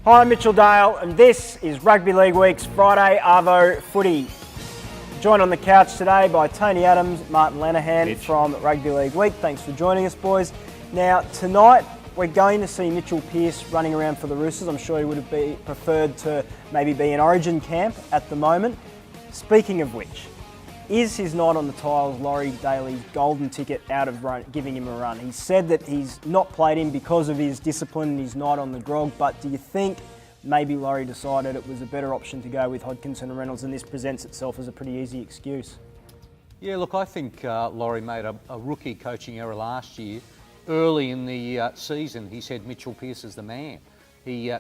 Hi, I'm Mitchell Dale, and this is Rugby League Week's Friday Arvo Footy. Joined on the couch today by Tony Adams, Martin Lenihan from Rugby League Week. Thanks for joining us, boys. Now, tonight we're going to see Mitchell Pearce running around for the Roosters. I'm sure he would have preferred to maybe be in Origin camp at the moment. Speaking of which, is his night on the tiles Laurie Daly's golden ticket out of giving him a run? He said that he's not played him because of his discipline and his night on the grog, but do you think maybe Laurie decided it was a better option to go with Hodkinson and Reynolds, and this presents itself as a pretty easy excuse? Yeah, look, I think Laurie made a rookie coaching error last year. Early in the season, he said Mitchell Pearce is the man. He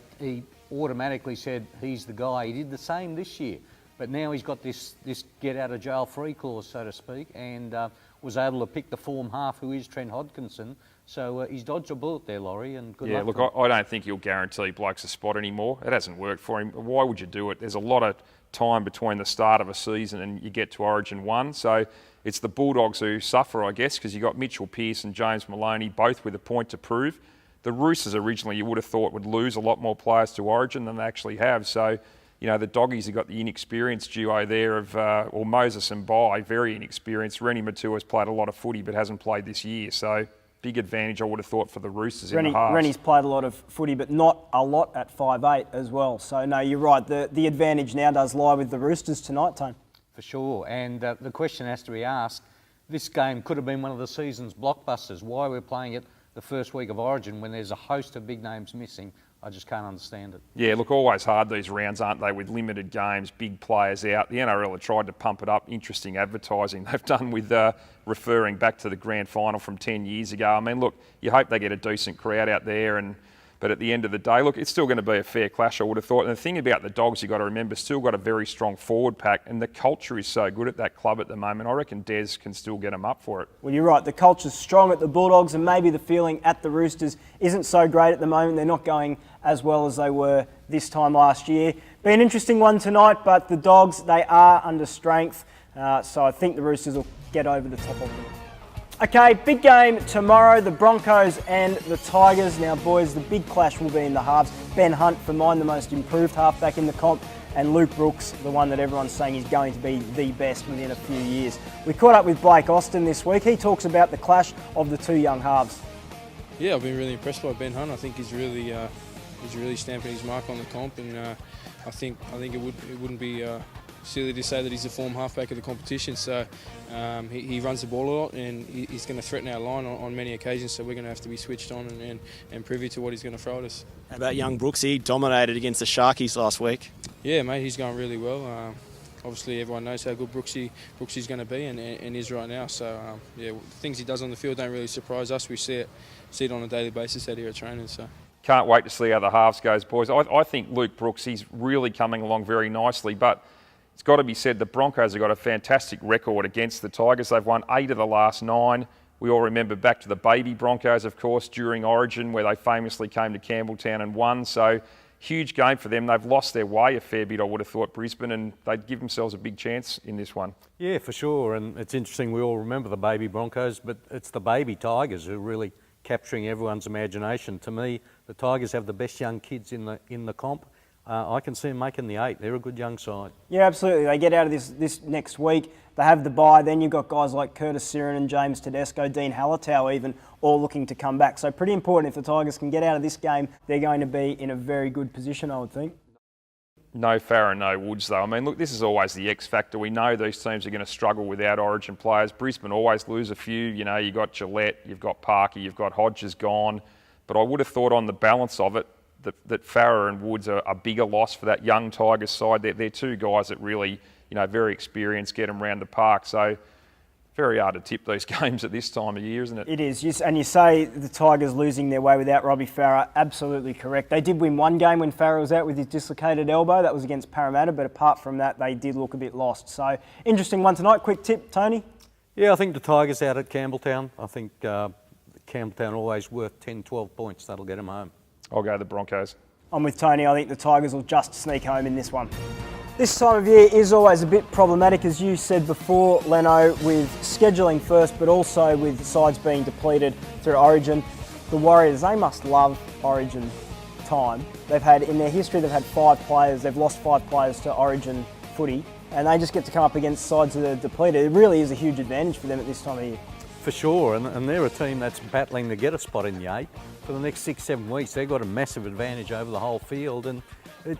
automatically said he's the guy. He did the same this year. But now he's got this get-out-of-jail-free clause, so to speak, and was able to pick the form half, who is Trent Hodkinson. So he's dodged a bullet there, Laurie, and good luck. Yeah, look, I don't think he'll guarantee blokes a spot anymore. It hasn't worked for him. Why would you do it? There's a lot of time between the start of a season and you get to Origin 1. So it's the Bulldogs who suffer, I guess, because you've got Mitchell Pearce and James Maloney, both with a point to prove. The Roosters originally, you would have thought, would lose a lot more players to Origin than they actually have. So, you know, the Doggies have got the inexperienced duo there of, Moses and Bai, very inexperienced. Rennie Matua's played a lot of footy but hasn't played this year. So big advantage, I would have thought, for the Roosters in the halves. Rennie's played a lot of footy, but not a lot at 5'8" as well. So, no, you're right. The advantage now does lie with the Roosters tonight, Tone. For sure. And the question has to be asked, this game could have been one of the season's blockbusters. Why we're playing it the first week of Origin when there's a host of big names missing, I just can't understand it. Yeah, look, always hard these rounds, aren't they, with limited games, big players out. The NRL have tried to pump it up. Interesting advertising they've done with referring back to the grand final from 10 years ago. I mean, look, you hope they get a decent crowd out there, but at the end of the day, look, it's still going to be a fair clash, I would have thought. And the thing about the Dogs, you've got to remember, still got a very strong forward pack, and the culture is so good at that club at the moment. I reckon Des can still get them up for it. Well, you're right. The culture's strong at the Bulldogs, and maybe the feeling at the Roosters isn't so great at the moment. They're not going as well as they were this time last year. Be an interesting one tonight, but the Dogs, they are under strength, so I think the Roosters will get over the top of them. Okay, big game tomorrow, the Broncos and the Tigers. Now, boys, the big clash will be in the halves. Ben Hunt, for mine, the most improved halfback in the comp, and Luke Brooks, the one that everyone's saying is going to be the best within a few years. We caught up with Blake Austin this week. He talks about the clash of the two young halves. Yeah, I've been really impressed by Ben Hunt. I think he's really stamping his mark on the comp, and I think it wouldn't be silly to say that he's the form halfback of the competition. So he runs the ball a lot, and he's going to threaten our line on many occasions. So we're going to have to be switched on and privy to what he's going to throw at us. How about young Brooks? He dominated against the Sharkies last week. Yeah, mate, he's going really well. Obviously, everyone knows how good Brooksy's going to be and is right now. So yeah, things he does on the field don't really surprise us. We see it on a daily basis out here at training. So. Can't wait to see how the halves goes, boys. I think Luke Brooks, he's really coming along very nicely, but it's got to be said the Broncos have got a fantastic record against the Tigers. They've won 8 of the last 9. We all remember back to the baby Broncos, of course, during Origin, where they famously came to Campbelltown and won. So huge game for them. They've lost their way a fair bit, I would have thought, Brisbane, and they'd give themselves a big chance in this one. Yeah, for sure. And it's interesting, we all remember the baby Broncos, but it's the baby Tigers who are really capturing everyone's imagination. To me, the Tigers have the best young kids in the comp. I can see them making the 8. They're a good young side. Yeah, absolutely. They get out of this next week. They have the bye. Then you've got guys like Curtis Siren and James Tedesco, Dean Hallertau even, all looking to come back. So pretty important. If the Tigers can get out of this game, they're going to be in a very good position, I would think. No Farah, no Woods, though. I mean, look, this is always the X factor. We know these teams are going to struggle without Origin players. Brisbane always lose a few. You know, you've got Gillette, you've got Parker, you've got Hodges gone. But I would have thought on the balance of it, that Farah and Woods are a bigger loss for that young Tigers side. They're two guys that really, you know, very experienced, get them around the park. So very hard to tip these games at this time of year, isn't it? It is. And you say the Tigers losing their way without Robbie Farah, absolutely correct. They did win one game when Farah was out with his dislocated elbow. That was against Parramatta, but apart from that, they did look a bit lost. So interesting one tonight. Quick tip, Tony? Yeah, I think the Tigers out at Campbelltown. I think Campbelltown always worth 10, 12 points. That'll get them home. I'll go the Broncos. I'm with Tony. I think the Tigers will just sneak home in this one. This time of year is always a bit problematic, as you said before, Leno, with scheduling first, but also with sides being depleted through Origin. The Warriors, they must love Origin. time. In their history, they've had 5 players. They've lost 5 players to Origin footy, and they just get to come up against sides that are depleted. It really is a huge advantage for them at this time of year. For sure, and they're a team that's battling to get a spot in the 8. For the next 6-7 weeks, they've got a massive advantage over the whole field, and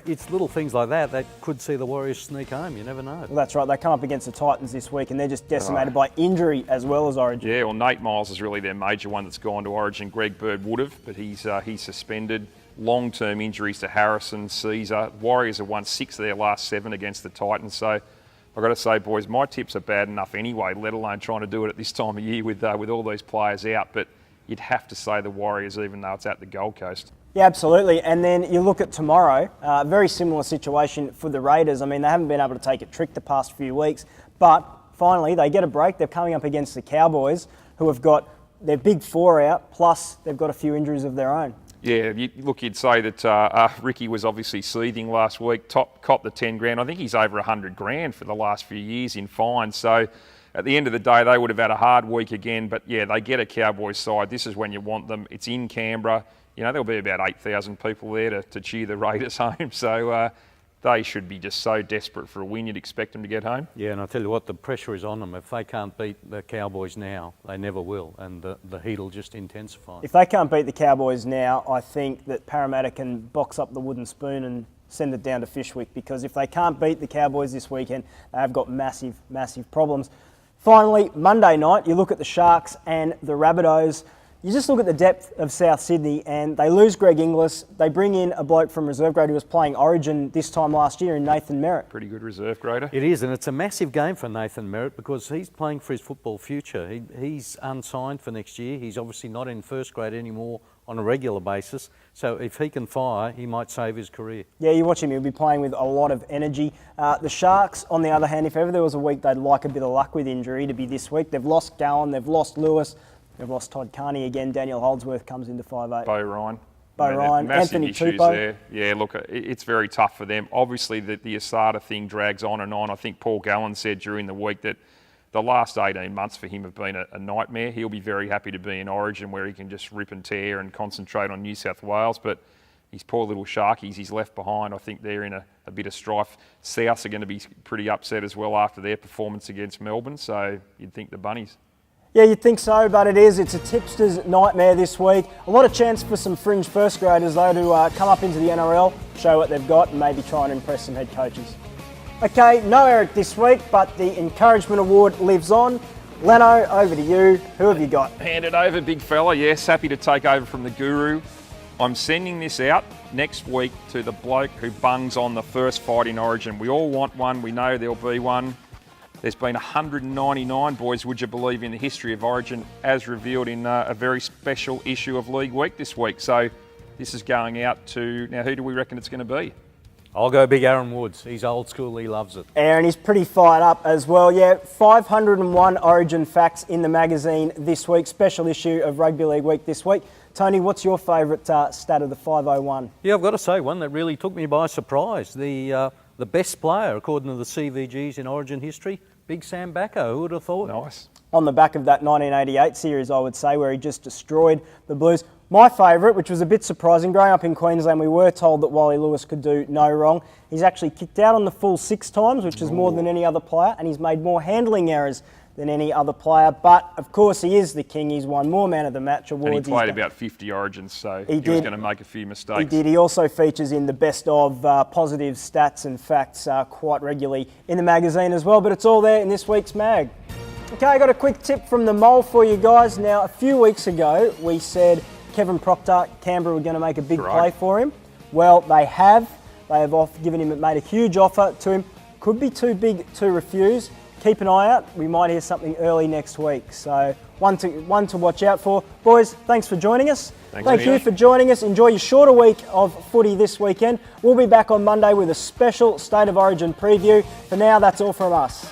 it's little things like that could see the Warriors sneak home. You never know. Well, that's right. They come up against the Titans this week, and they're just decimated by injury as well as Origin. Yeah, well, Nate Miles is really their major one that's gone to Origin. Greg Bird would have, but he's suspended. Long-term injuries to Harrison, Caesar. Warriors have won 6 of their last 7 against the Titans. So I've got to say, boys, my tips are bad enough anyway, let alone trying to do it at this time of year with all these players out. But you'd have to say the Warriors, even though it's at the Gold Coast. Yeah, absolutely. And then you look at tomorrow, very similar situation for the Raiders. I mean, they haven't been able to take a trick the past few weeks, but finally they get a break. They're coming up against the Cowboys, who have got their big 4 out, plus they've got a few injuries of their own. Yeah, you'd say that Ricky was obviously seething last week, copped the 10 grand. I think he's over 100 grand for the last few years in fines. So at the end of the day, they would have had a hard week again. But yeah, they get a Cowboys side. This is when you want them. It's in Canberra. You know, there'll be about 8,000 people there to cheer the Raiders home. So they should be just so desperate for a win, you'd expect them to get home. Yeah, and I'll tell you what, the pressure is on them. If they can't beat the Cowboys now, they never will, and the heat will just intensify. If they can't beat the Cowboys now, I think that Parramatta can box up the wooden spoon and send it down to Fishwick, because if they can't beat the Cowboys this weekend, they have got massive, massive problems. Finally, Monday night, you look at the Sharks and the Rabbitohs. You just look at the depth of South Sydney, and they lose Greg Inglis. They bring in a bloke from reserve grade who was playing Origin this time last year in Nathan Merritt. Pretty good reserve grader. It is, and it's a massive game for Nathan Merritt because he's playing for his football future. He's unsigned for next year. He's obviously not in first grade anymore on a regular basis. So if he can fire, he might save his career. Yeah, you watch him, he'll be playing with a lot of energy. The Sharks, on the other hand, if ever there was a week they'd like a bit of luck with injury, to be this week. They've lost Gowan, they've lost Lewis. They've lost Todd Carney again. Daniel Holdsworth comes into 5'8". Bo Ryan. Ryan, Anthony issues Tupou. there. Yeah, look, it's very tough for them. Obviously, the Asada thing drags on and on. I think Paul Gallen said during the week that the last 18 months for him have been a nightmare. He'll be very happy to be in Origin where he can just rip and tear and concentrate on New South Wales. But his poor little Sharkies, he's left behind. I think they're in a bit of strife. Souths are going to be pretty upset as well after their performance against Melbourne. So you'd think the Bunnies. Yeah, you'd think so, but it is. It's a tipster's nightmare this week. A lot of chance for some fringe first graders, though, to come up into the NRL, show what they've got, and maybe try and impress some head coaches. Okay, no Eric this week, but the Encouragement Award lives on. Leno, over to you. Who have you got? Hand it over, big fella. Yes, happy to take over from the Guru. I'm sending this out next week to the bloke who bungs on the first fight in Origin. We all want one. We know there'll be one. There's been 199, boys, would you believe, in the history of Origin, as revealed in a very special issue of League Week this week. So this is going out to, now who do we reckon it's going to be? I'll go big Aaron Woods. He's old school, he loves it. Aaron is pretty fired up as well. Yeah, 501 Origin facts in the magazine this week. Special issue of Rugby League Week this week. Tony, what's your favourite stat of the 501? Yeah, I've got to say one that really took me by surprise. The best player, according to the CVGs in Origin history, Big Sam Bacco. Who would have thought? Nice. On the back of that 1988 series, I would say, where he just destroyed the Blues. My favourite, which was a bit surprising, growing up in Queensland, we were told that Wally Lewis could do no wrong. He's actually kicked out on the full 6 times, which is more than any other player, and he's made more handling errors than any other player. But, of course, he is the king. He's won more Man of the Match awards. And he played about 50 Origins, so he was going to make a few mistakes. He did. He also features in the best of positive stats and facts quite regularly in the magazine as well. But it's all there in this week's mag. Okay, I got a quick tip from the Mole for you guys. Now, a few weeks ago, we said Kevin Proctor, Canberra were going to make a big play for him. Well, they have. They have made a huge offer to him. Could be too big to refuse. Keep an eye out. We might hear something early next week. So one to watch out for. Boys, thanks for joining us. Thank you for joining us. Enjoy your shorter week of footy this weekend. We'll be back on Monday with a special State of Origin preview. For now, that's all from us.